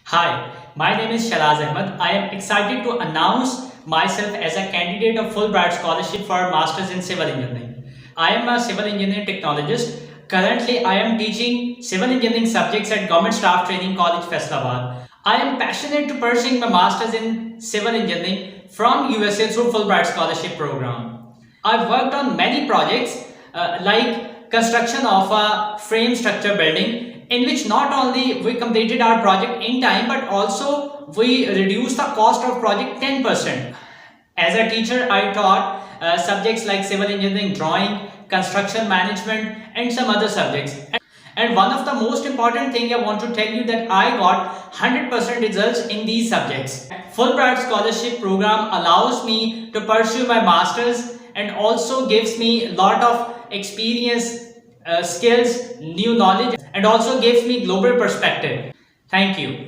Hi, my name is Shalaz Ahmed. I am excited to announce myself as a candidate of Fulbright Scholarship for Masters in Civil Engineering. I am a civil engineering technologist. Currently, I am teaching civil engineering subjects at Government Staff Training College, Faisalabad. I am passionate to pursuing my Masters in Civil Engineering from USA through Fulbright Scholarship program. I've worked on many projects like construction of a frame structure building in which not only we completed our project in time but also we reduced the cost of project 10%. As a teacher, I taught subjects like civil engineering, drawing, construction management and some other subjects. And one of the most important thing I want to tell you that I got 100% results in these subjects. Fulbright scholarship program allows me to pursue my masters and also gives me a lot of experience, skills, new knowledge and also gives me global perspective. Thank you.